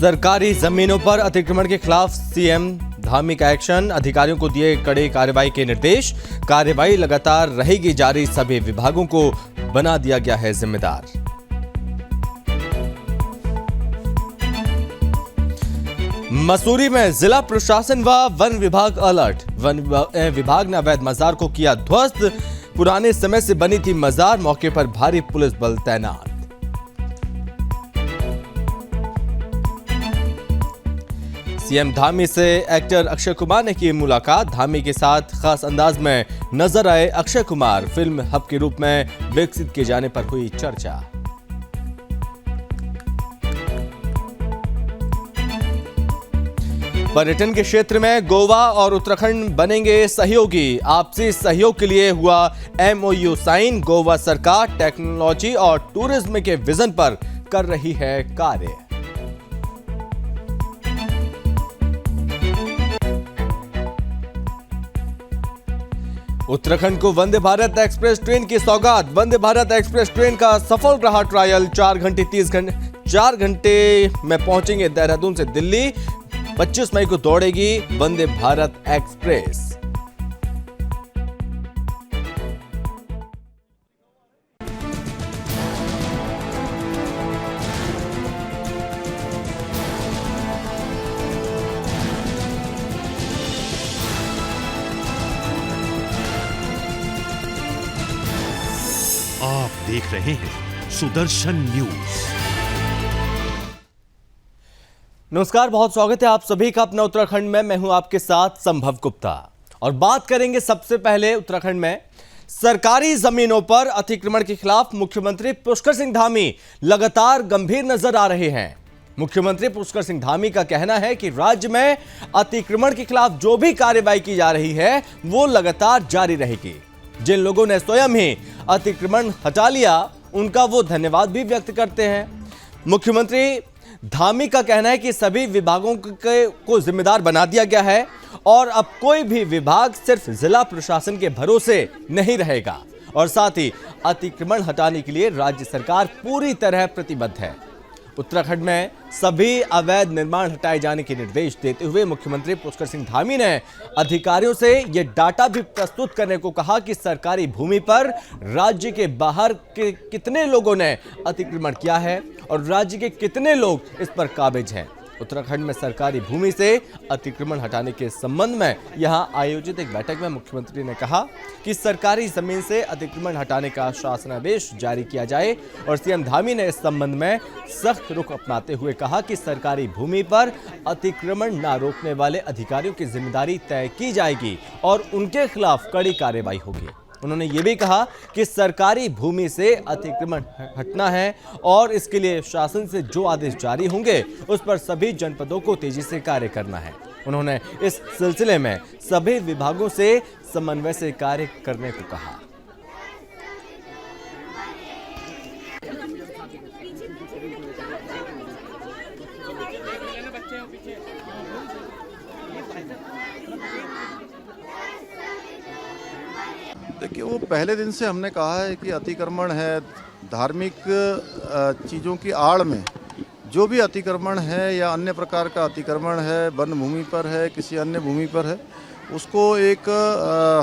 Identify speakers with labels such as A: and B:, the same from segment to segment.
A: सरकारी जमीनों पर अतिक्रमण के खिलाफ सीएम धामी का एक्शन, अधिकारियों को दिए कड़े कार्रवाई के निर्देश। कार्रवाई लगातार रहेगी जारी, सभी विभागों को बना दिया गया है जिम्मेदार। मसूरी में जिला प्रशासन व वन विभाग अलर्ट। वन विभाग ने अवैध मजार को किया ध्वस्त। पुराने समय से बनी थी मजार, मौके पर भारी पुलिस बल तैनात। सीएम धामी से एक्टर अक्षय कुमार ने की मुलाकात। धामी के साथ खास अंदाज में नजर आए अक्षय कुमार। फिल्म हब के रूप में विकसित किए जाने पर हुई चर्चा। पर्यटन के क्षेत्र में गोवा और उत्तराखंड बनेंगे सहयोगी। आपसी सहयोग के लिए हुआ एमओयू साइन। गोवा सरकार टेक्नोलॉजी और टूरिज्म के विजन पर कर रही है कार्य। उत्तराखंड को वंदे भारत एक्सप्रेस ट्रेन की सौगात। वंदे भारत एक्सप्रेस ट्रेन का सफल रहा ट्रायल। 4 घंटे में पहुंचेंगे देहरादून से दिल्ली। 25 मई को दौड़ेगी वंदे भारत एक्सप्रेस।
B: आप देख रहे हैं सुदर्शन न्यूज।
A: नमस्कार, बहुत स्वागत है आप सभी का अपना उत्तराखंड में। मैं हूं आपके साथ संभव गुप्ता और बात करेंगे सबसे पहले उत्तराखंड में सरकारी जमीनों पर अतिक्रमण के खिलाफ मुख्यमंत्री पुष्कर सिंह धामी लगातार गंभीर नजर आ रहे हैं। मुख्यमंत्री पुष्कर सिंह धामी का कहना है कि राज्य में अतिक्रमण के खिलाफ जो भी कार्रवाई की जा रही है वो लगातार जारी रहेगी। जिन लोगों ने स्वयं ही अतिक्रमण हटा लिया उनका वो धन्यवाद भी व्यक्त करते हैं। मुख्यमंत्री धामी का कहना है कि सभी विभागों को जिम्मेदार बना दिया गया है और अब कोई भी विभाग सिर्फ जिला प्रशासन के भरोसे नहीं रहेगा और साथ ही अतिक्रमण हटाने के लिए राज्य सरकार पूरी तरह प्रतिबद्ध है। उत्तराखंड में सभी अवैध निर्माण हटाए जाने के निर्देश देते हुए मुख्यमंत्री पुष्कर सिंह धामी ने अधिकारियों से यह डाटा भी प्रस्तुत करने को कहा कि सरकारी भूमि पर राज्य के बाहर के कितने लोगों ने अतिक्रमण किया है और राज्य के कितने लोग इस पर काबिज हैं। उत्तराखंड में सरकारी भूमि से अतिक्रमण हटाने के संबंध में यहां आयोजित एक बैठक में मुख्यमंत्री ने कहा कि सरकारी जमीन से अतिक्रमण हटाने का शासनादेश जारी किया जाए और सीएम धामी ने इस संबंध में सख्त रुख अपनाते हुए कहा कि सरकारी भूमि पर अतिक्रमण न रोकने वाले अधिकारियों की जिम्मेदारी तय की जाएगी और उनके खिलाफ कड़ी कार्रवाई होगी। उन्होंने ये भी कहा कि सरकारी भूमि से अतिक्रमण हटना है और इसके लिए शासन से जो आदेश जारी होंगे उस पर सभी जनपदों को तेजी से कार्य करना है। उन्होंने इस सिलसिले में सभी विभागों से समन्वय से कार्य करने को कहा।
C: देखिए, वो पहले दिन से हमने कहा है कि अतिक्रमण है, धार्मिक चीज़ों की आड़ में जो भी अतिक्रमण है या अन्य प्रकार का अतिक्रमण है, वन भूमि पर है, किसी अन्य भूमि पर है, उसको एक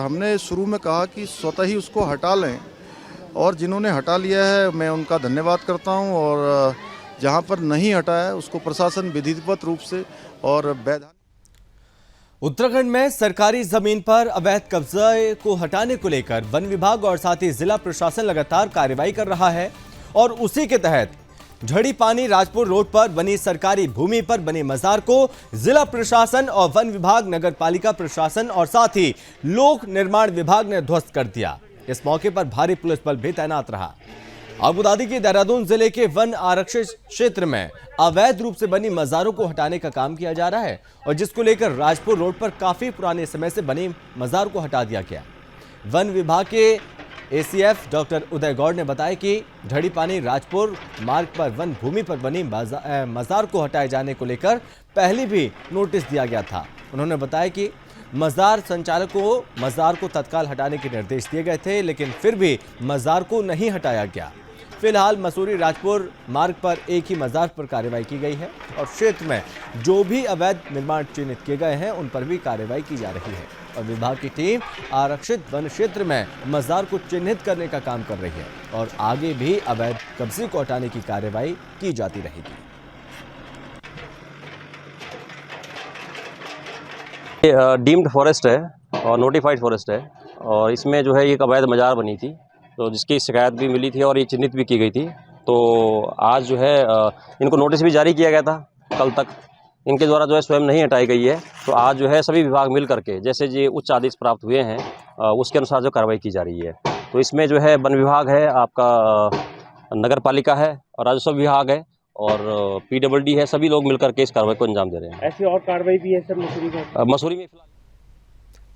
C: हमने शुरू में कहा कि स्वतः ही उसको हटा लें और जिन्होंने हटा लिया है मैं उनका धन्यवाद करता हूं और जहां पर नहीं हटाया है उसको प्रशासन विधिवत रूप से और वैधानिक।
A: उत्तराखंड में सरकारी जमीन पर अवैध कब्जे को हटाने को लेकर वन विभाग और साथ ही जिला प्रशासन लगातार कार्रवाई कर रहा है और उसी के तहत झड़ी पानी राजपुर रोड पर बनी सरकारी भूमि पर बनी मजार को जिला प्रशासन और वन विभाग, नगर पालिका प्रशासन और साथ ही लोक निर्माण विभाग ने ध्वस्त कर दिया। इस मौके पर भारी पुलिस बल भी तैनात रहा। आपको बता दें कि देहरादून जिले के वन आरक्षित क्षेत्र में अवैध रूप से बनी मजारों को हटाने का काम किया जा रहा है और जिसको लेकर राजपुर रोड पर काफी पुराने समय से बनी मजार को हटा दिया गया। वन विभाग के एसीएफ डॉक्टर उदय गौड़ ने बताया कि झड़ी पानी राजपुर मार्ग पर वन भूमि पर बनी मजार को हटाए जाने को लेकर पहले भी नोटिस दिया गया था। उन्होंने बताया कि मजार संचालक को मजार को तत्काल हटाने के निर्देश दिए गए थे, लेकिन फिर भी मजार को नहीं हटाया गया। फिलहाल मसूरी राजपुर मार्ग पर एक ही मजार पर कार्रवाई की गई है और क्षेत्र में जो भी अवैध निर्माण चिन्हित किए गए हैं उन पर भी कार्रवाई की जा रही है और विभाग की टीम आरक्षित वन क्षेत्र में मजार को चिन्हित करने का काम कर रही है और आगे भी अवैध कब्जे को हटाने की कार्रवाई की जाती रहेगी।
D: डीम्ड फॉरेस्ट है और नोटिफाइड फॉरेस्ट है और इसमें जो है एक अवैध मजार बनी थी तो जिसकी शिकायत भी मिली थी और ये चिन्हित भी की गई थी। तो आज जो है इनको नोटिस भी जारी किया गया था कल तक, इनके द्वारा जो है स्वयं नहीं हटाई गई है। तो आज जो है सभी विभाग मिल करके जैसे ये उच्च आदेश प्राप्त हुए हैं उसके अनुसार जो कार्रवाई की जा रही है। तो इसमें जो है वन विभाग है, आपका नगर पालिका है और राजस्व विभाग है और PWD है, सभी लोग मिलकर के इस कार्रवाई को अंजाम दे रहे हैं।
E: ऐसी और कार्रवाई भी है सर
D: मसूरी में फिलहाल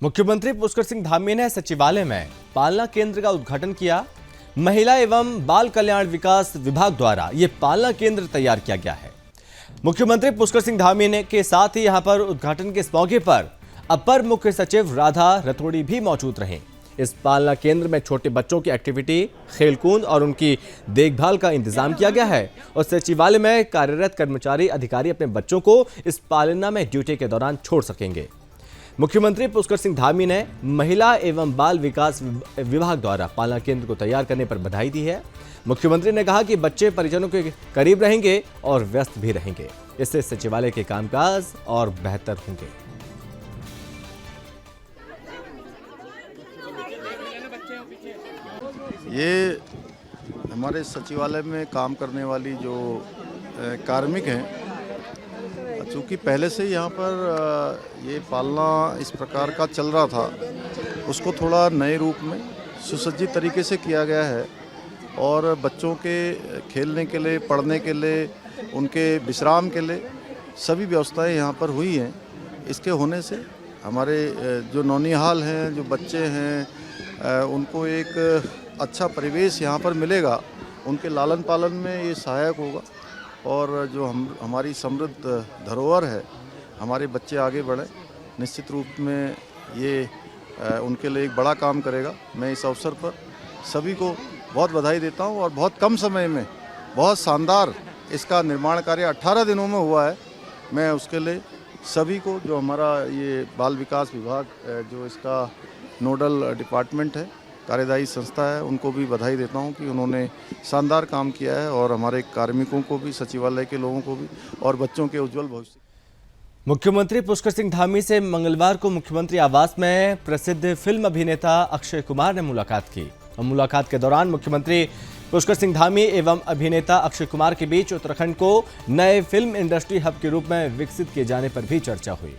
A: मुख्यमंत्री पुष्कर सिंह धामी ने सचिवालय में पालना केंद्र का उद्घाटन किया। महिला एवं बाल कल्याण विकास विभाग द्वारा यह पालना केंद्र तैयार किया गया है। मुख्यमंत्री पुष्कर सिंह धामी ने के साथ ही यहां पर उद्घाटन के इस मौके पर अपर मुख्य सचिव राधा रतोड़ी भी मौजूद रहे। इस पालना केंद्र में छोटे बच्चों की एक्टिविटी, खेलकूद और उनकी देखभाल का इंतजाम किया गया है और सचिवालय में कार्यरत कर्मचारी अधिकारी अपने बच्चों को इस पालना में ड्यूटी के दौरान छोड़ सकेंगे। मुख्यमंत्री पुष्कर सिंह धामी ने महिला एवं बाल विकास विभाग द्वारा पालना केंद्र को तैयार करने पर बधाई दी है। मुख्यमंत्री ने कहा कि बच्चे परिजनों के करीब रहेंगे और व्यस्त भी रहेंगे, इससे सचिवालय के कामकाज और बेहतर होंगे।
C: ये हमारे सचिवालय में काम करने वाली जो कार्मिक हैं, चूँकि पहले से यहाँ पर ये पालना इस प्रकार का चल रहा था, उसको थोड़ा नए रूप में सुसज्जित तरीके से किया गया है और बच्चों के खेलने के लिए, पढ़ने के लिए, उनके विश्राम के लिए सभी व्यवस्थाएं यहाँ पर हुई हैं। इसके होने से हमारे जो नौनिहाल हैं, जो बच्चे हैं, उनको एक अच्छा परिवेश यहाँ पर मिलेगा, उनके लालन पालन में ये सहायक होगा और जो हमारी समृद्ध धरोहर है, हमारे बच्चे आगे बढ़ें, निश्चित रूप में ये उनके लिए एक बड़ा काम करेगा। मैं इस अवसर पर सभी को बहुत बधाई देता हूँ और बहुत कम समय में बहुत शानदार इसका निर्माण कार्य 18 दिनों में हुआ है। मैं उसके लिए सभी को, जो हमारा ये बाल विकास विभाग जो इसका नोडल डिपार्टमेंट है, कार्यदायी संस्था है, उनको भी बधाई देता हूं कि उन्होंने शानदार काम किया है और हमारे कार्मिकों को भी, सचिवालय के लोगों को भी और बच्चों के उज्जवल भविष्य।
A: मुख्यमंत्री पुष्कर सिंह धामी से मंगलवार को मुख्यमंत्री आवास में प्रसिद्ध फिल्म अभिनेता अक्षय कुमार ने मुलाकात की और मुलाकात के दौरान मुख्यमंत्री पुष्कर सिंह धामी एवं अभिनेता अक्षय कुमार के बीच उत्तराखंड को नए फिल्म इंडस्ट्री हब के रूप में विकसित किए जाने पर भी चर्चा हुई।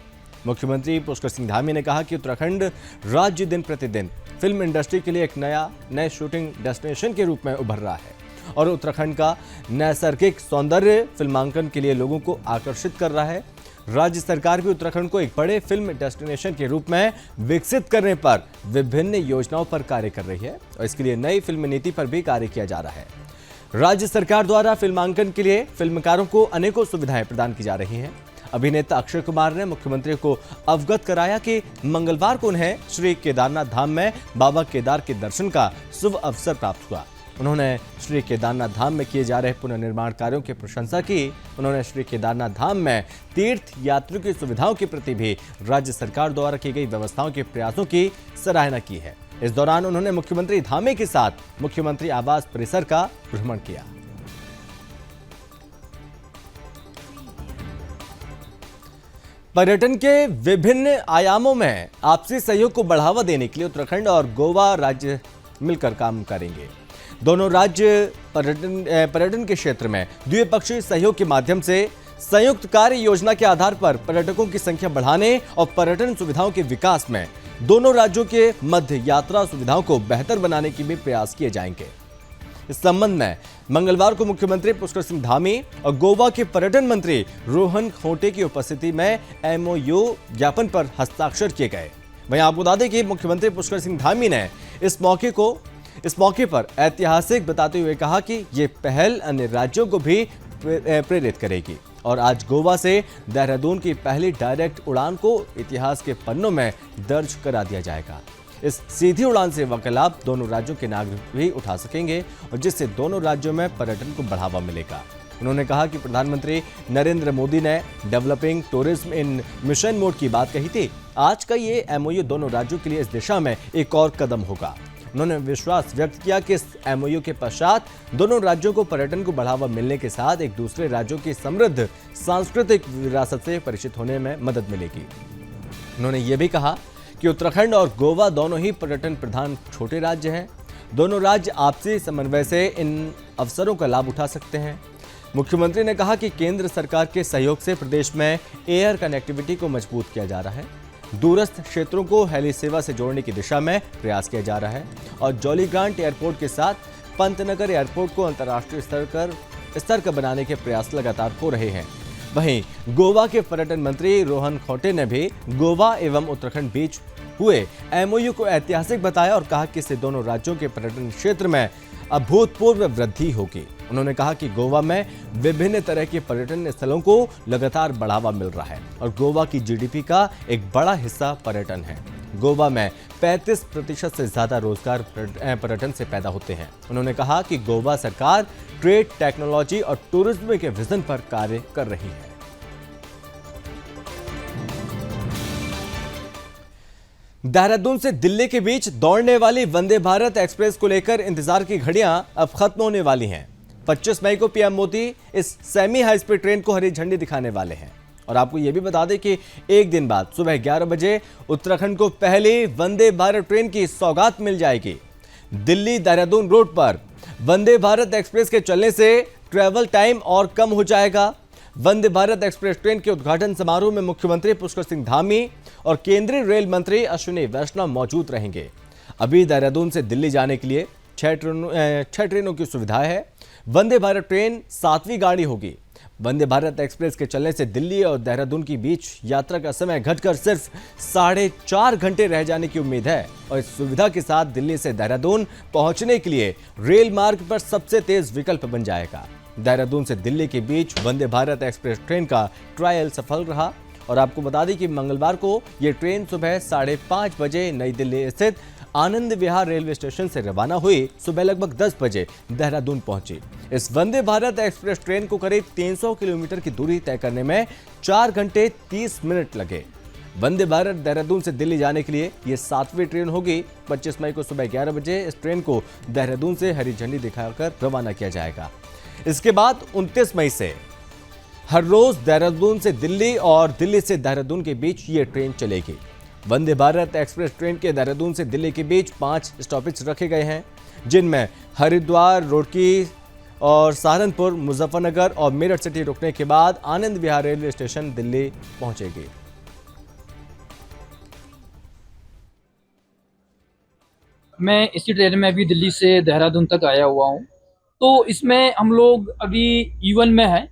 A: मुख्यमंत्री पुष्कर सिंह धामी ने कहा कि उत्तराखंड राज्य दिन प्रतिदिन फिल्म इंडस्ट्री के लिए एक नए शूटिंग डेस्टिनेशन के रूप में उभर रहा है और उत्तराखंड का नैसर्गिक सौंदर्य फिल्मांकन के लिए लोगों को आकर्षित कर रहा है। राज्य सरकार भी उत्तराखंड को एक बड़े फिल्म डेस्टिनेशन के रूप में विकसित करने पर विभिन्न योजनाओं पर कार्य कर रही है और इसके लिए नई फिल्म नीति पर भी कार्य किया जा रहा है। राज्य सरकार द्वारा फिल्मांकन के लिए फिल्मकारों को अनेकों सुविधाएं प्रदान की जा रही हैं। अभिनेता अक्षय कुमार ने मुख्यमंत्री को अवगत कराया कि मंगलवार को उन्हें श्री केदारनाथ धाम में बाबा केदार के दर्शन का शुभ अवसर प्राप्त हुआ। उन्होंने श्री केदारनाथ धाम में किए जा रहे पुनर्निर्माण कार्यों की प्रशंसा की। उन्होंने श्री केदारनाथ धाम में तीर्थ यात्रियों की सुविधाओं के प्रति भी राज्य सरकार द्वारा की गई व्यवस्थाओं के प्रयासों की सराहना की है। इस दौरान उन्होंने मुख्यमंत्री धामी के साथ मुख्यमंत्री आवास परिसर का भ्रमण किया। पर्यटन के विभिन्न आयामों में आपसी सहयोग को बढ़ावा देने के लिए उत्तराखंड और गोवा राज्य मिलकर काम करेंगे। दोनों राज्य पर्यटन के क्षेत्र में द्विपक्षीय सहयोग के माध्यम से संयुक्त कार्य योजना के आधार पर पर्यटकों की संख्या बढ़ाने और पर्यटन सुविधाओं के विकास में दोनों राज्यों के मध्य यात्रा सुविधाओं को बेहतर बनाने के भी प्रयास किए जाएंगे। इस संबंध में मंगलवार को मुख्यमंत्री पुष्कर सिंह धामी और गोवा के पर्यटन मंत्री रोहन खोटे की उपस्थिति में MOU ज्ञापन पर हस्ताक्षर किए गए। वहीं आपको बता दें कि मुख्यमंत्री पुष्कर सिंह धामी ने इस मौके पर ऐतिहासिक बताते हुए कहा कि ये पहल अन्य राज्यों को भी प्रेरित करेगी और आज गोवा से देहरादून की पहली डायरेक्ट उड़ान को इतिहास के पन्नों में दर्ज करा दिया जाएगा। इस सीधी उड़ान सेवा का लाभ दोनों राज्यों के नागरिक भी उठा सकेंगे और जिससे दोनों राज्यों में पर्यटन को बढ़ावा मिलेगा। उन्होंने कहा कि प्रधानमंत्री नरेंद्र मोदी ने developing tourism in mission mode की बात कही थी। आज का ये एमओयू दोनों राज्यों के लिए इस दिशा में एक और कदम होगा। उन्होंने विश्वास व्यक्त किया कि इस एमओयू के पश्चात दोनों राज्यों को पर्यटन को बढ़ावा मिलने के साथ एक दूसरे राज्यों की समृद्ध सांस्कृतिक विरासत से परिचित होने में मदद मिलेगी। उन्होंने ये भी कहा कि उत्तराखंड और गोवा दोनों ही पर्यटन प्रधान छोटे राज्य हैं। दोनों राज्य आपसी समन्वय से इन अवसरों का लाभ उठा सकते हैं। मुख्यमंत्री ने कहा कि केंद्र सरकार के सहयोग से प्रदेश में एयर कनेक्टिविटी को मजबूत किया जा रहा है, दूरस्थ क्षेत्रों को हेली सेवा से जोड़ने की दिशा में प्रयास किया जा रहा है और जॉलीग्रांट एयरपोर्ट के साथ पंतनगर एयरपोर्ट को अंतर्राष्ट्रीय स्तर का बनाने के प्रयास लगातार हो रहे हैं। वहीं गोवा के पर्यटन मंत्री रोहन खौटे ने भी गोवा एवं उत्तराखंड बीच हुए एमओयू को ऐतिहासिक बताया और कहा कि इससे दोनों राज्यों के पर्यटन क्षेत्र में अभूतपूर्व वृद्धि होगी। उन्होंने कहा कि गोवा में विभिन्न तरह के पर्यटन स्थलों को लगातार बढ़ावा मिल रहा है और गोवा की जीडीपी का एक बड़ा हिस्सा पर्यटन है। गोवा में 35% से ज्यादा रोजगार पर्यटन से पैदा होते हैं। उन्होंने कहा कि गोवा सरकार ट्रेड, टेक्नोलॉजी और टूरिज्म के विजन पर कार्य कर रही है। देहरादून से दिल्ली के बीच दौड़ने वाली वंदे भारत एक्सप्रेस को लेकर इंतजार की घड़ियां अब खत्म होने वाली हैं। 25 मई को पीएम मोदी इस सेमी हाई स्पीड ट्रेन को हरी झंडी दिखाने वाले हैं और आपको यह भी बता दें कि एक दिन बाद सुबह 11 बजे उत्तराखंड को पहली वंदे भारत ट्रेन की सौगात मिल जाएगी। दिल्ली देहरादून रूट पर वंदे भारत एक्सप्रेस के चलने से ट्रैवल टाइम और कम हो जाएगा। वंदे भारत एक्सप्रेस ट्रेन के उद्घाटन समारोह में मुख्यमंत्री पुष्कर सिंह धामी और केंद्रीय रेल मंत्री अश्विनी वैष्णव मौजूद रहेंगे। अभी देहरादून से दिल्ली जाने के लिए 6 ट्रेनों की सुविधा है। वंदे भारत ट्रेन 7वीं गाड़ी होगी। वंदे भारत एक्सप्रेस के चलने से दिल्ली और देहरादून के बीच यात्रा का समय घटकर सिर्फ 4.5 घंटे रह जाने की उम्मीद है और इस सुविधा के साथ दिल्ली से देहरादून पहुंचने के लिए रेल मार्ग पर सबसे तेज विकल्प बन जाएगा। देहरादून से दिल्ली के बीच वंदे भारत एक्सप्रेस ट्रेन का ट्रायल सफल रहा और आपको बता दें कि मंगलवार को यह ट्रेन सुबह 5:30 बजे नई दिल्ली स्थित आनंद विहार रेलवे स्टेशन से रवाना हुई सुबह लगभग 10 बजे देहरादून पहुंची। इस वंदे भारत एक्सप्रेस ट्रेन को करीब 300 किलोमीटर की दूरी तय करने में 4 घंटे 30 मिनट लगे। वंदे भारत देहरादून से दिल्ली जाने के लिए ये 7वीं ट्रेन होगी। 25 मई को सुबह 11 बजे इस ट्रेन को देहरादून से हरी झंडी दिखाकर रवाना किया जाएगा। इसके बाद 29 मई से हर रोज देहरादून से दिल्ली और दिल्ली से देहरादून के बीच ये ट्रेन चलेगी। वंदे भारत एक्सप्रेस ट्रेन के देहरादून से दिल्ली के बीच 5 स्टॉपेज रखे गए हैं, जिनमें हरिद्वार, रुड़की और सहारनपुर, मुजफ्फरनगर और मेरठ सिटी रुकने के बाद आनंद विहार रेलवे स्टेशन दिल्ली पहुंचेगी।
E: मैं इसी ट्रेन में अभी दिल्ली से देहरादून तक आया हुआ हूँ। तो इसमें हम लोग अभी E1 में है,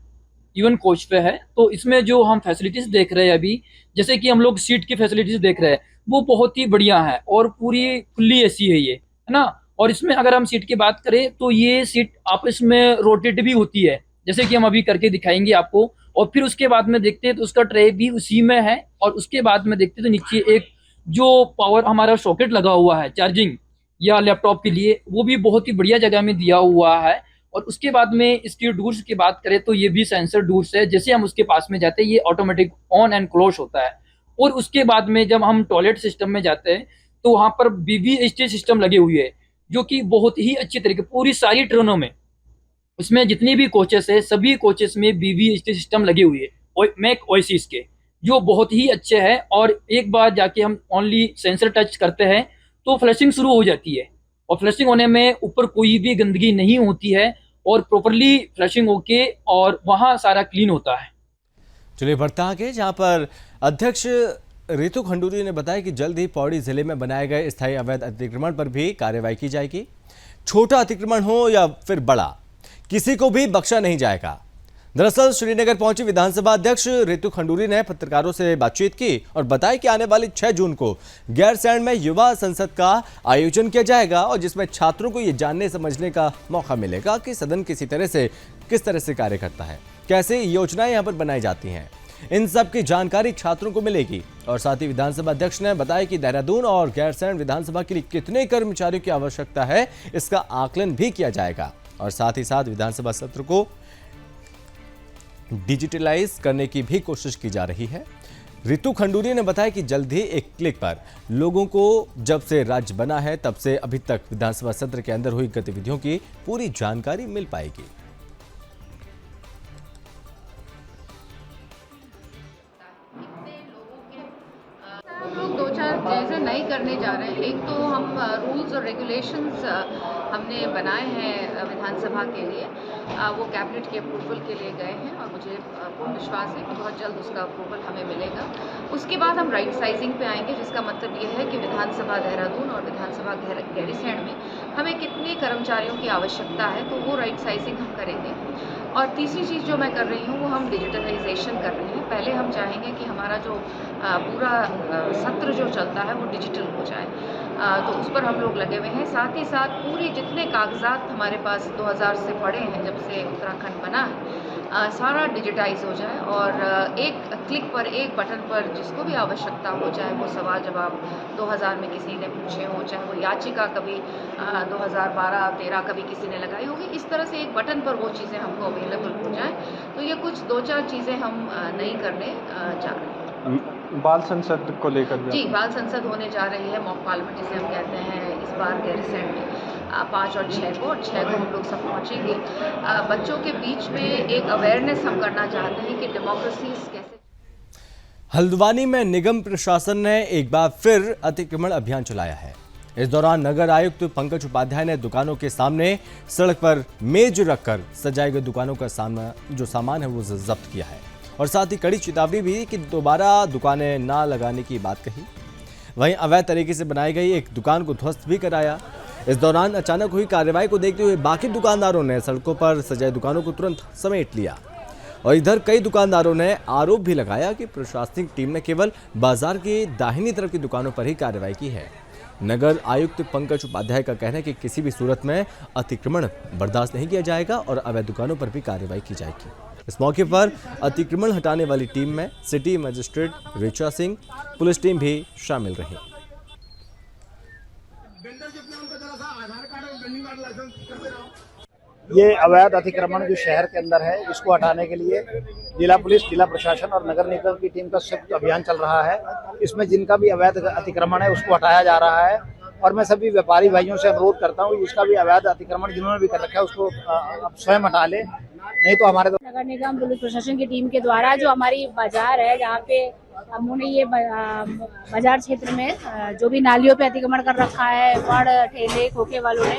E: E1 कोच पे है। तो इसमें जो हम फैसिलिटीज़ देख रहे हैं अभी, जैसे कि हम लोग सीट की फैसिलिटीज़ देख रहे हैं, वो बहुत ही बढ़िया है और पूरी फुल्ली एसी है ये, है ना। और इसमें अगर हम सीट की बात करें तो ये सीट आपस में रोटेट भी होती है, जैसे कि हम अभी करके दिखाएंगे आपको। और फिर उसके बाद में देखते हैं तो उसका ट्रे भी उसी में है और उसके बाद में देखते तो नीचे एक जो पावर हमारा सॉकेट लगा हुआ है चार्जिंग या लैपटॉप के लिए, वो भी बहुत ही बढ़िया जगह में दिया हुआ है। और उसके बाद में इसकी डोर्स की बात करें तो ये भी सेंसर डोर्स है, जैसे हम उसके पास में जाते हैं ये ऑटोमेटिक ऑन एंड क्लोज होता है। और उसके बाद में जब हम टॉयलेट सिस्टम में जाते हैं तो वहाँ पर BBHT सिस्टम लगे हुए हैं, जो कि बहुत ही अच्छी तरीके पूरी सारी ट्रेनों में, उसमें जितनी भी कोचेस है सभी कोचेस में BBHT सिस्टम लगे हुए हैं मैक ओएसिस के, जो बहुत ही अच्छे हैं। और एक बार जाके हम ओनली सेंसर टच करते हैं तो फ्लशिंग शुरू हो जाती है और फ्लशिंग होने में ऊपर कोई भी गंदगी नहीं होती है और प्रॉपर्ली फ्लशिंग होके और वहाँ सारा क्लीन होता है।
A: चलिए बढ़ते आगे, जहाँ पर अध्यक्ष रितु खंडूरी ने बताया कि जल्द ही पौड़ी जिले में बनाए गए स्थायी अवैध अतिक्रमण पर भी कार्रवाई की जाएगी। छोटा अतिक्रमण हो या फिर बड़ा, किसी को भी बख्शा नहीं जाएगा। दरअसल श्रीनगर पहुंची विधानसभा अध्यक्ष रितु खंडूरी ने पत्रकारों से बातचीत की और बताया कि आने वाली 6 जून को गैरसैंण में युवा संसद का आयोजन किया जाएगा और जिसमें छात्रों को ये जानने समझने का मौका मिलेगा कि सदन किस तरह से कार्य करता है, कैसे योजनाएं यहाँ पर बनाई जाती हैं। इन सब की जानकारी छात्रों को मिलेगी। और साथ ही विधानसभा अध्यक्ष ने बताया कि देहरादून और गैरसैंण विधानसभा के लिए कितने कर्मचारियों की आवश्यकता है, इसका आकलन भी किया जाएगा। और साथ ही साथ विधानसभा सत्र को डिजिटलाइज करने की भी कोशिश की जा रही है। रितु खंडूरी ने बताया कि जल्द ही एक क्लिक पर लोगों को जब से राज्य बना है तब से अभी तक विधानसभा सत्र के अंदर हुई गतिविधियों की पूरी जानकारी मिल पाएगी।
F: हम लोग दो चार चीज़ें नई करने जा रहे हैं। एक तो हम रूल्स और रेगुलेशंस हमने बनाए हैं विधानसभा के लिए, वो कैबिनेट के अप्रूवल के लिए गए हैं और मुझे पूर्ण विश्वास है कि बहुत जल्द उसका अप्रूवल हमें मिलेगा। उसके बाद हम राइट साइजिंग पे आएंगे, जिसका मतलब ये है कि विधानसभा देहरादून और विधानसभा गैरीसैंण में हमें कितने कर्मचारियों की आवश्यकता है, तो वो राइट साइजिंग हम करेंगे। और तीसरी चीज़ जो मैं कर रही हूँ वो हम डिजिटलाइजेशन कर रहे हैं। पहले हम चाहेंगे कि हमारा जो पूरा सत्र जो चलता है वो डिजिटल हो जाए, तो उस पर हम लोग लगे हुए हैं। साथ ही साथ पूरे जितने कागजात हमारे पास 2000 से पड़े हैं जब से उत्तराखंड बना है, सारा डिजिटाइज हो जाए और एक क्लिक पर, एक बटन पर जिसको भी आवश्यकता हो, चाहे वो सवाल जवाब 2000 में किसी ने पूछे हो, चाहे वो याचिका कभी 2012-13 कभी किसी ने लगाई होगी, इस तरह से एक बटन पर वो चीज़ें हमको अवेलेबल हो जाएं। तो ये कुछ दो चार चीज़ें हम नई करने जा रहे हैं।
G: बाल संसद को लेकर
F: जी, बाल संसद होने जा रही है, मॉक पार्लियामेंट जिसे हम कहते हैं, इस बार गैरीसैंण में 5 और 6 को, और 6 को हम लोग सब पहुँचेंगे। बच्चों के बीच में एक अवेयरनेस हम करना चाहते हैं कि डेमोक्रेसीज कैसे।
A: हल्द्वानी में निगम प्रशासन ने एक बार फिर अतिक्रमण अभियान चलाया है। इस दौरान नगर आयुक्त पंकज उपाध्याय ने दुकानों के सामने सड़क पर मेज रखकर सजाई गई दुकानों का सामान है वो जब्त किया है और साथ ही कड़ी चेतावनी भी कि दोबारा दुकानें ना लगाने की बात कही। वहीं अवैध तरीके से बनाई गई एक दुकान को ध्वस्त भी कराया। इस दौरान अचानक हुई कार्रवाई को देखते हुए बाकी दुकानदारों ने सड़कों पर सजाई दुकानों को तुरंत समेट लिया और इधर कई दुकानदारों ने आरोप भी लगाया कि प्रशासनिक टीम ने केवल बाजार की दाहिनी तरफ की दुकानों पर ही कार्रवाई की है। नगर आयुक्त पंकज उपाध्याय का कहना है कि किसी भी सूरत में अतिक्रमण बर्दाश्त नहीं किया जाएगा और अवैध दुकानों पर भी कार्रवाई की जाएगी। इस मौके पर अतिक्रमण हटाने वाली टीम में city magistrate Richa Singh, police team भी शामिल रही।
H: ये अवैध अतिक्रमण जो शहर के अंदर है, इसको हटाने के लिए जिला पुलिस, जिला प्रशासन और नगर निगम की टीम का संयुक्त अभियान चल रहा है। इसमें जिनका भी अवैध अतिक्रमण है उसको हटाया जा रहा है और मैं सभी व्यापारी भाइयों से अनुरोध करता हूँ जिसका भी अवैध अतिक्रमण जिन्होंने भी कर रखा है उसको स्वयं हटा ले, नहीं तो हमारे
I: नगर निगम पुलिस प्रशासन की टीम के द्वारा जो हमारी बाजार है, जहाँ पे हमने ये बाजार क्षेत्र में जो भी नालियों पे अतिक्रमण कर रखा है, फड़ ठेले खोखे वालों ने,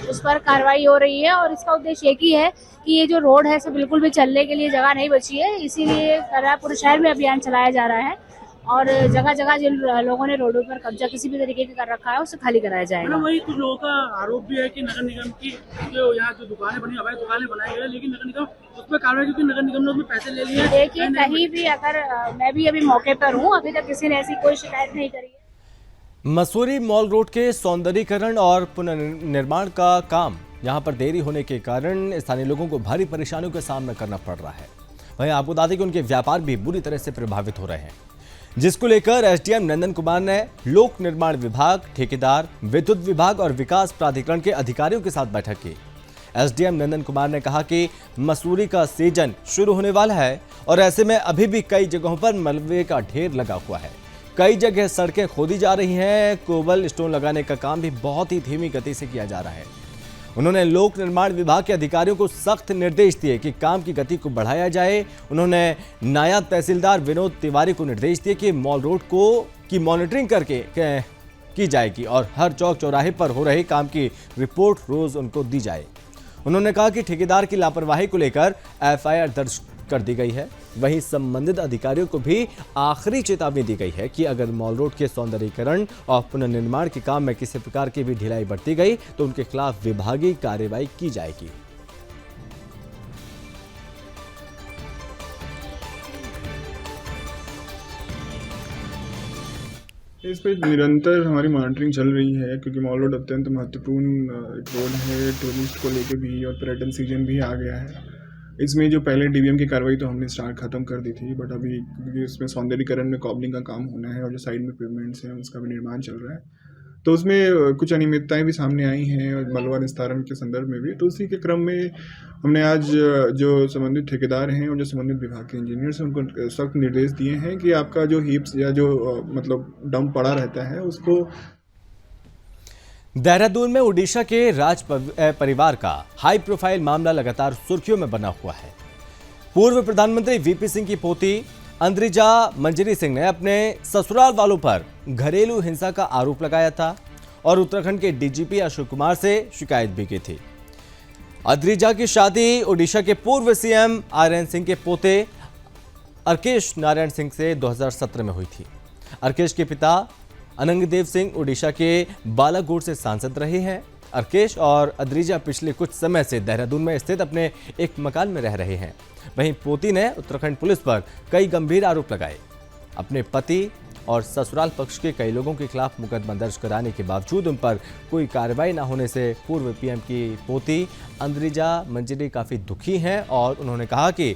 I: उस पर कार्रवाई हो रही है। और इसका उद्देश्य एक ही है कि ये जो रोड है, इसे बिल्कुल भी चलने के लिए जगह नहीं बची है, इसीलिए पूरे शहर में अभियान चलाया जा रहा है और जगह जगह जिन लोगों ने रोडों पर कब्जा किसी भी तरीके का कर रखा है उसे खाली कराया जाएगा।
J: वही कुछ लोगों का आरोप भी है कि नगर निगम की जो यहाँ जो दुकानें बनी, अवैध दुकानें बनाई गई है, लेकिन नगर निगम उस पर कार्रवाई, क्योंकि नगर निगम ने उसमें पैसे ले लिए।
I: देखिए, कहीं भी अगर मैं भी अभी मौके पर हूँ, अभी तक किसी ने ऐसी कोई शिकायत नहीं करी है।
A: मसूरी मॉल रोड के सौंदर्यीकरण और पुनर्निर्माण का काम यहाँ पर देरी होने के कारण स्थानीय लोगों को भारी परेशानियों का सामना करना पड़ रहा है। वहीं आपको बता दें कि उनके व्यापार भी बुरी तरह से प्रभावित हो रहे हैं, जिसको लेकर एसडीएम नंदन कुमार ने लोक निर्माण विभाग, ठेकेदार, विद्युत विभाग और विकास प्राधिकरण के अधिकारियों के साथ बैठक की। एसडीएम नंदन कुमार ने कहा कि मसूरी का सीजन शुरू होने वाला है और ऐसे में अभी भी कई जगहों पर मलबे का ढेर लगा हुआ है। कई जगह सड़कें खोदी जा रही हैं, कोबल स्टोन लगाने का काम भी बहुत ही धीमी गति से किया जा रहा है। उन्होंने लोक निर्माण विभाग के अधिकारियों को सख्त निर्देश दिए कि काम की गति को बढ़ाया जाए। उन्होंने नायब तहसीलदार विनोद तिवारी को निर्देश दिए कि मॉल रोड की मॉनिटरिंग करके की जाएगी और हर चौक चौराहे पर हो रहे काम की रिपोर्ट रोज उनको दी जाए। उन्होंने कहा कि ठेकेदार की लापरवाही को लेकर एफआईआर दर्ज कर दी गई है। वहीं संबंधित अधिकारियों को भी आखिरी चेतावनी दी गई है कि अगर मॉल रोड के सौंदर्यीकरण और पुनर्निर्माण के काम में किसी प्रकार की भी ढिलाई बरती गई तो उनके खिलाफ विभागीय कार्रवाई की जाएगी।
G: इस पे निरंतर हमारी मॉनिटरिंग चल रही है, क्योंकि मॉल रोड अत्यंत महत्वपूर्ण एक रोड है। टूरिस्ट को लेके भी और पर्यटन सीजन भी आ गया है, इसमें जो पहले डीवीएम की कार्रवाई तो हमने स्टार्ट खत्म कर दी थी, बट अभी क्योंकि उसमें सौंदर्यीकरण में कॉबलिंग का काम होना है और जो साइड में पेवमेंट्स हैं उसका भी निर्माण चल रहा है, तो उसमें कुछ अनियमितताएं भी सामने आई हैं और मलबा निस्तारण के संदर्भ में भी। तो उसी के क्रम में हमने आज जो संबंधित ठेकेदार हैं और जो संबंधित विभाग के इंजीनियर्स हैं उनको सख्त निर्देश दिए हैं कि आपका जो हीप्स या जो मतलब डंप पड़ा रहता है उसको।
A: देहरादून में ओडिशा के राज परिवार का हाई प्रोफाइल मामला लगातार सुर्खियों में बना हुआ है। पूर्व प्रधानमंत्री वीपी सिंह की पोती अंद्रिजा मंजरी सिंह ने अपने ससुराल वालों पर घरेलू हिंसा का आरोप लगाया था और उत्तराखंड के डीजीपी अशोक कुमार से शिकायत भी की थी। अंद्रिजा की शादी ओडिशा के पूर्व सीएम आरएन सिंह के पोते अर्केश नारायण सिंह से 2017 में हुई थी। अर्केश के पिता अनंगदेव सिंह ओडिशा के बालाकोट से सांसद रहे हैं। अर्केश और अंद्रिजा पिछले कुछ समय से देहरादून में स्थित अपने एक मकान में रह रहे हैं। वहीं पोती ने उत्तराखंड पुलिस पर कई गंभीर आरोप लगाए। अपने पति और ससुराल पक्ष के कई लोगों के खिलाफ मुकदमा दर्ज कराने के बावजूद उन पर कोई कार्रवाई न होने से पूर्व पीएम की पोती अंद्रिजा मंजरी काफी दुखी हैं और उन्होंने कहा कि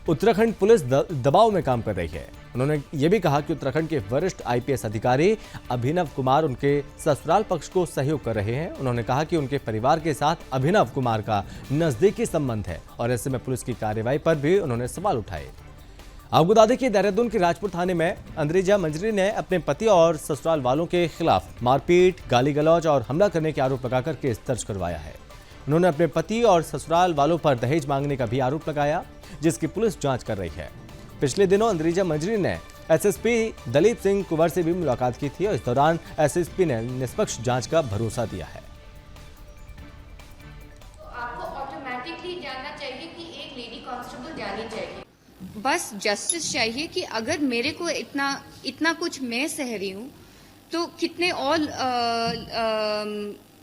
A: उत्तराखंड पुलिस दबाव में काम कर रही है। उन्होंने ये भी कहा कि उत्तराखंड के वरिष्ठ आईपीएस अधिकारी अभिनव कुमार उनके ससुराल पक्ष को सहयोग कर रहे हैं। उन्होंने कहा कि उनके परिवार के साथ अभिनव कुमार का नजदीकी संबंध है और ऐसे में पुलिस की कार्रवाई पर भी उन्होंने सवाल उठाए। आपको बता दें कि देहरादून के राजपुर थाने में अंद्रिजा मंजरी ने अपने पति और ससुराल वालों के खिलाफ मारपीट, गाली गलौज और हमला करने के आरोप लगाकर केस दर्ज करवाया है। उन्होंने अपने पति और ससुराल वालों पर दहेज मांगने का भी आरोप लगाया, जिसकी पुलिस जांच कर रही है। पिछले दिनों अंद्रिजा मंजरी ने एसएसपी दलीप सिंह कुंवर से भी मुलाकात की थी और इस दौरान एसएसपी ने निष्पक्ष जांच का भरोसा दिया है।
K: आपको ऑटोमेटिकली जानना चाहिए कि एक लेडी कांस्टेबल जानी चाहिए, बस जस्टिस चाहिए कि अगर मेरे को इतना कुछ मैं सह रही हूँ तो कितने और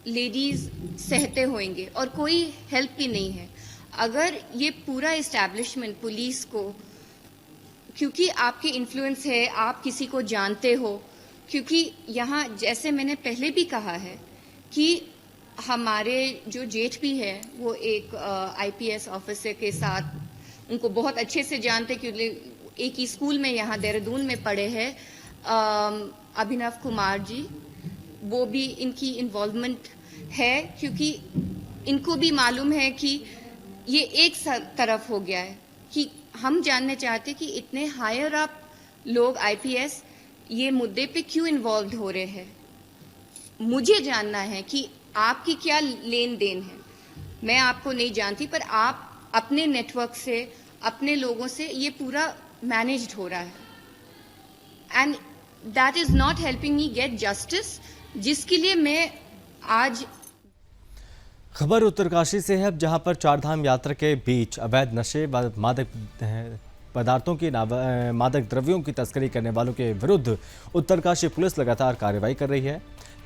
K: लेडीज सहते होंगे और कोई हेल्प भी नहीं है। अगर ये पूरा इस्टेब्लिशमेंट पुलिस को, क्योंकि आपके इन्फ्लुएंस है, आप किसी को जानते हो, क्योंकि यहाँ जैसे मैंने पहले भी कहा है कि हमारे जो जेठ भी है वो एक आईपीएस ऑफिसर के साथ उनको बहुत अच्छे से जानते, क्योंकि एक ही स्कूल में यहाँ देहरादून में पढ़े हैं अभिनव कुमार जी, वो भी इनकी इन्वॉल्वमेंट है, क्योंकि इनको भी मालूम है कि ये एक तरफ हो गया है कि हम जानने चाहते कि इतने हायर अप लोग आईपीएस ये मुद्दे पे क्यों इन्वॉल्व हो रहे हैं। मुझे जानना है कि आपकी क्या लेन देन है। मैं आपको नहीं जानती, पर आप अपने नेटवर्क से, अपने लोगों से ये पूरा मैनेज्ड हो रहा है and that is not helping me gate justice, जिसके लिए मैं आज।
A: खबर उत्तरकाशी से है, जहां पर चारधाम यात्रा के बीच अवैध नशे व मादक पदार्थों की मादक द्रव्यों की तस्करी करने वालों के विरुद्ध उत्तरकाशी पुलिस लगातार कार्रवाई कर रही है।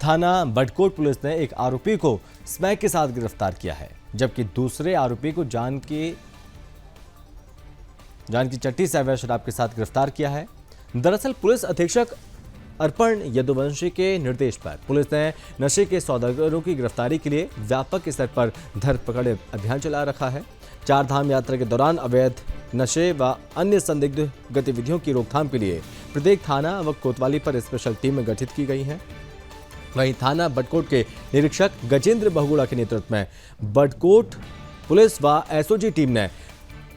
A: थाना बडकोट पुलिस ने एक आरोपी को स्मैक के साथ गिरफ्तार किया है, जबकि दूसरे आरोपी को जान की चट्टी से अवैध शराब के साथ गिरफ्तार किया है। दरअसल पुलिस अधीक्षक अर्पण यदुवंशी के निर्देश पर पुलिस ने नशे के सौदागरों की गिरफ्तारी के लिए व्यापक स्तर पर धरपकड़ अभियान चला रखा है। चारधाम यात्रा के दौरान अवैध नशे व अन्य संदिग्ध गतिविधियों की रोकथाम के लिए प्रत्येक थाना व कोतवाली पर स्पेशल टीमें गठित की गई हैं। वहीं थाना बडकोट के निरीक्षक गजेंद्र बहुगुड़ा के नेतृत्व में बडकोट पुलिस व एसओजी टीम ने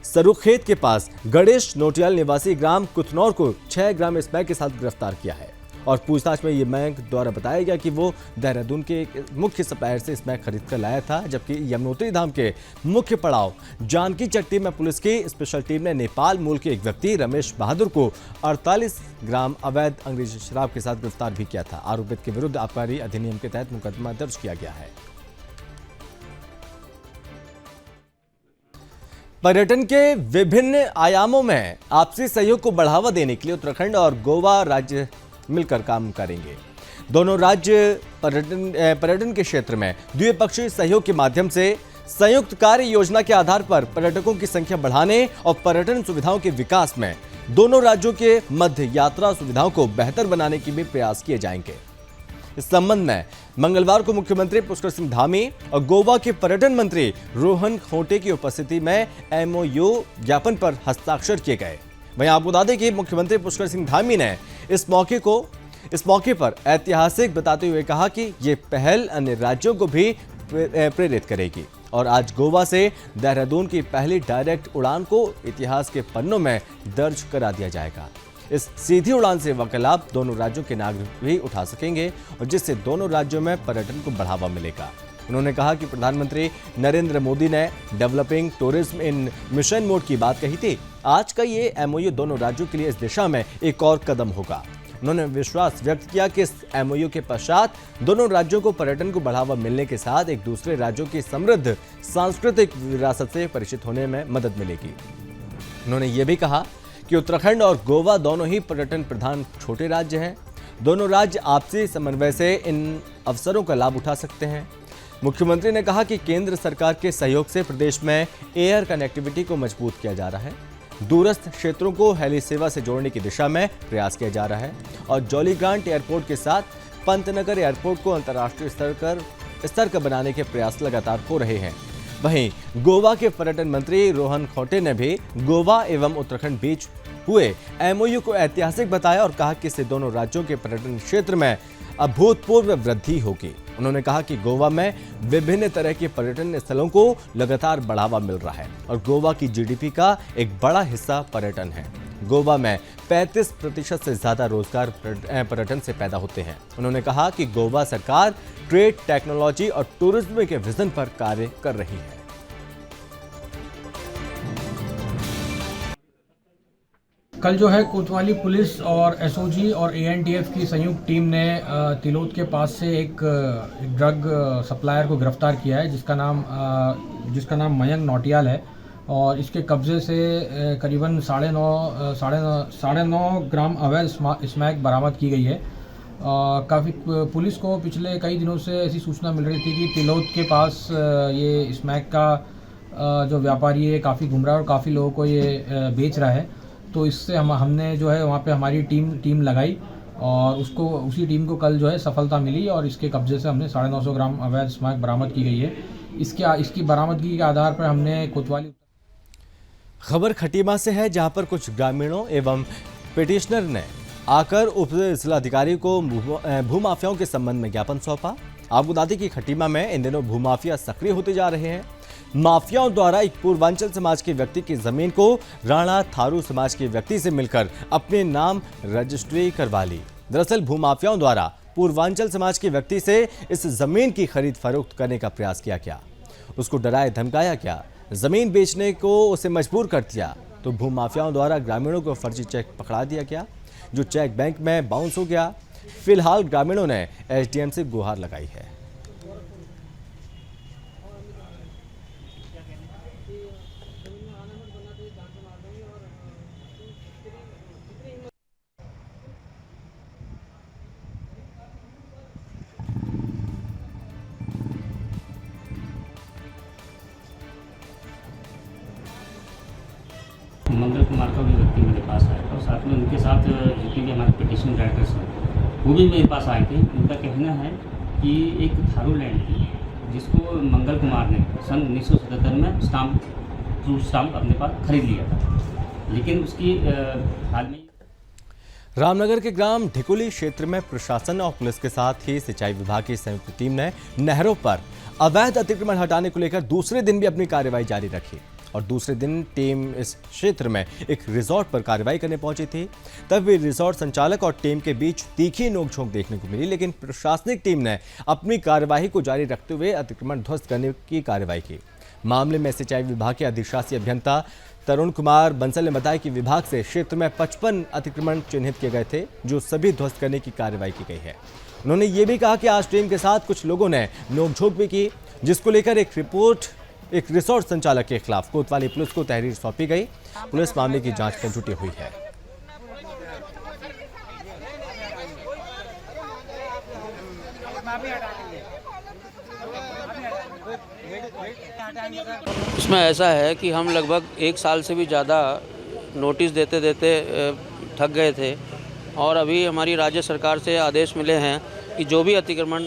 A: सरुखेत के पास गणेश नोटियाल निवासी ग्राम कुथनौर को 6 ग्राम स्मैक के साथ गिरफ्तार किया है और पूछताछ में ये बैंक द्वारा बताया गया कि वो देहरादून के एक मुख्य सप्लायर से स्मैक खरीद कर लाया था, जबकि यमुनोत्री धाम के मुख्य पड़ाव जानकी चट्टी में पुलिस की स्पेशल टीम ने नेपाल मूल के एक व्यक्ति रमेश बहादुर को 48 ग्राम अवैध अंग्रेजी शराब के साथ गिरफ्तार भी किया था। आरोपित के विरुद्ध आबकारी अधिनियम के तहत मुकदमा दर्ज किया गया है। पर्यटन के विभिन्न आयामों में आपसी सहयोग को बढ़ावा देने के लिए उत्तराखंड और गोवा राज्य मिलकर काम करेंगे। दोनों राज्य पर्यटन के क्षेत्र में द्विपक्षीय सहयोग के माध्यम से संयुक्त कार्य योजना के आधार पर पर्यटकों की संख्या बढ़ाने और पर्यटन सुविधाओं के विकास में दोनों राज्यों के मध्य यात्रा सुविधाओं को बेहतर बनाने के भी प्रयास किए जाएंगे। इस संबंध में मंगलवार को मुख्यमंत्री पुष्कर सिंह धामी और गोवा के पर्यटन मंत्री रोहन खोटे की उपस्थिति में MOU ज्ञापन पर हस्ताक्षर किए गए। वहीं आपको बता दें कि मुख्यमंत्री पुष्कर सिंह धामी ने इस मौके पर ऐतिहासिक बताते हुए कहा कि ये पहल अन्य राज्यों को भी प्रेरित करेगी और आज गोवा से देहरादून की पहली डायरेक्ट उड़ान को इतिहास के पन्नों में दर्ज करा दिया जाएगा। इस सीधी उड़ान सेवा का लाभ दोनों राज्यों के नागरिक भी उठा सकेंगे और जिससे दोनों राज्यों में पर्यटन को बढ़ावा मिलेगा। उन्होंने कहा कि प्रधानमंत्री नरेंद्र मोदी ने developing tourism in mission mode की बात कही थी। आज का ये MOU दोनों राज्यों के लिए इस दिशा में एक और कदम होगा। उन्होंने विश्वास व्यक्त किया कि इस MOU के पश्चात दोनों राज्यों को पर्यटन को बढ़ावा मिलने के साथ एक दूसरे राज्यों की समृद्ध सांस्कृतिक विरासत से परिचित होने में मदद मिलेगी। उन्होंने ये भी कहा कि उत्तराखंड और गोवा दोनों ही पर्यटन प्रधान छोटे राज्य हैं। दोनों राज्य आपसी समन्वय से इन अवसरों का लाभ उठा सकते हैं। मुख्यमंत्री ने कहा कि केंद्र सरकार के सहयोग से प्रदेश में एयर कनेक्टिविटी को मजबूत किया जा रहा है। दूरस्थ क्षेत्रों को हेली सेवा से जोड़ने की दिशा में प्रयास किया जा रहा है और जॉलीग्रांट एयरपोर्ट के साथ पंतनगर एयरपोर्ट को अंतर्राष्ट्रीय स्तर का बनाने के प्रयास लगातार हो रहे हैं। वहीं गोवा के पर्यटन मंत्री रोहन खोटे ने भी गोवा एवं उत्तराखंड बीच हुए MOU को ऐतिहासिक बताया और कहा कि इससे दोनों राज्यों के पर्यटन क्षेत्र में अभूतपूर्व वृद्धि होगी। उन्होंने कहा कि गोवा में विभिन्न तरह के पर्यटन स्थलों को लगातार बढ़ावा मिल रहा है और गोवा की GDP का एक बड़ा हिस्सा पर्यटन है। गोवा में 35% से ज्यादा रोजगार पर्यटन से पैदा होते हैं। उन्होंने कहा कि गोवा सरकार ट्रेड, टेक्नोलॉजी और टूरिज्म के विजन पर कार्य कर रही है।
L: कल जो है कोतवाली पुलिस और SOG और ANTF की संयुक्त टीम ने तिलोद के पास से एक ड्रग सप्लायर को गिरफ्तार किया है जिसका नाम मयंक नौटियाल है और इसके कब्जे से करीबन 9.5 ग्राम अवैध स्मैक बरामद की गई है। काफ़ी पुलिस को पिछले कई दिनों से ऐसी सूचना मिल रही थी कि तिलोद के पास ये स्मैक का जो व्यापारी है काफ़ी घूम रहा है और काफ़ी लोगों को ये बेच रहा है। तो इससे हमने जो है वहाँ पे हमारी टीम लगाई और उसी टीम को कल जो है सफलता मिली और इसके कब्जे से हमने 950 ग्राम अवैध स्मैक बरामद की गई है। इसकी बरामदगी के आधार पर हमने कोतवाली।
A: खबर खटीमा से है जहां पर कुछ ग्रामीणों एवं पिटिशनर ने आकर उप जिलाधिकारी को भूमाफियाओं के संबंध में ज्ञापन सौंपा। आपको बता दें कि खटीमा में इन दिनों भूमाफिया सक्रिय होते जा रहे हैं। माफियाओं द्वारा एक पूर्वांचल समाज के व्यक्ति की जमीन को राणा थारू समाज के व्यक्ति से मिलकर अपने नाम रजिस्ट्री करवा ली। दरअसल भूमाफियाओं द्वारा पूर्वांचल समाज के व्यक्ति से इस जमीन की खरीद फरोख्त करने का प्रयास किया गया, उसको डराया धमकाया गया, जमीन बेचने को उसे मजबूर कर दिया। तो भूमाफियाओं द्वारा ग्रामीणों को फर्जी चेक पकड़ा दिया गया, जो चेक बैंक में बाउंस हो गया। फिलहाल ग्रामीणों ने SDM से गुहार लगाई है।
M: मंगल कुमार का भी व्यक्ति मेरे पास आया था और साथ में उनके साथ जितने भी हमारे पिटिशन राइटर्स हैं वो भी मेरे पास आए थे। उनका कहना है कि एक थारू लैंड थी जिसको मंगल कुमार ने सन 1977 में स्टाम्प अपने पास खरीद लिया था, लेकिन उसकी हाल में
A: रामनगर के ग्राम ढिकुली क्षेत्र में प्रशासन और पुलिस के साथ ही सिंचाई विभाग की संयुक्त टीम ने नहरों पर अवैध अतिक्रमण हटाने को लेकर दूसरे दिन भी अपनी कार्रवाई जारी रखी और दूसरे दिन टीम इस क्षेत्र में एक रिजॉर्ट पर कार्रवाई करने पहुंची थी। तब भी रिजॉर्ट संचालक और टीम के बीच तीखी नोकझोंक देखने को मिली, लेकिन प्रशासनिक टीम ने अपनी कार्यवाही को जारी रखते हुए अतिक्रमण ध्वस्त करने की कार्रवाई की। मामले में सिंचाई विभाग के अधिशासी अभियंता तरुण कुमार बंसल ने बताया कि विभाग से क्षेत्र में 55 अतिक्रमण चिन्हित किए गए थे, जो सभी ध्वस्त करने की कार्रवाई की गई है। उन्होंने ये भी कहा कि आज टीम के साथ कुछ लोगों ने नोकझोंक भी की, जिसको लेकर एक रिसोर्ट संचालक के खिलाफ कोतवाली पुलिस को तहरीर सौंपी गई। पुलिस मामले की जांच में जुटी हुई है।
N: इसमें ऐसा है कि हम लगभग 1 साल से भी ज़्यादा नोटिस देते थक गए थे और अभी हमारी राज्य सरकार से आदेश मिले हैं कि जो भी अतिक्रमण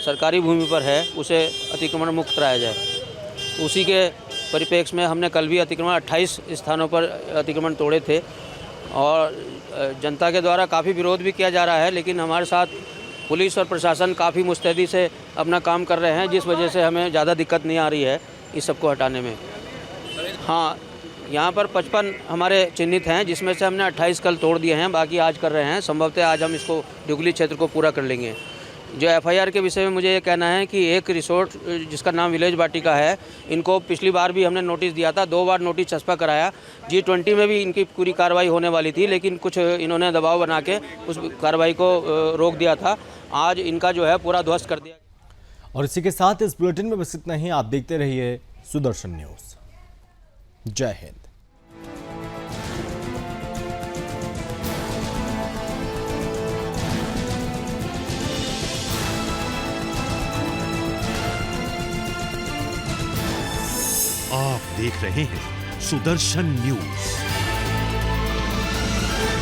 N: सरकारी भूमि पर है उसे अतिक्रमण मुक्त कराया जाए। उसी के परिप्रेक्ष्य में हमने कल भी अतिक्रमण 28 स्थानों पर अतिक्रमण तोड़े थे और जनता के द्वारा काफ़ी विरोध भी किया जा रहा है, लेकिन हमारे साथ पुलिस और प्रशासन काफ़ी मुस्तैदी से अपना काम कर रहे हैं, जिस वजह से हमें ज़्यादा दिक्कत नहीं आ रही है इस सबको हटाने में। हाँ, यहाँ पर 55 हमारे चिन्हित हैं, जिसमें से हमने 28 कल तोड़ दिए हैं, बाकी आज कर रहे हैं। संभवतः आज हम इसको ड्यूगली क्षेत्र को पूरा कर लेंगे। जो एफआईआर के विषय में मुझे ये कहना है कि एक रिसोर्ट जिसका नाम विलेज वाटिका है, इनको पिछली बार भी हमने नोटिस दिया था, 2 बार नोटिस चस्पा कराया। G20 में भी इनकी पूरी कार्रवाई होने वाली थी, लेकिन कुछ इन्होंने दबाव बना के उस कार्रवाई को रोक दिया था। आज इनका जो है पूरा ध्वस्त कर दिया।
A: और इसी के साथ इस बुलेटिन में बस इतना ही। आप देखते रहिए सुदर्शन न्यूज। जय हिंद।
B: आप देख रहे हैं सुदर्शन न्यूज।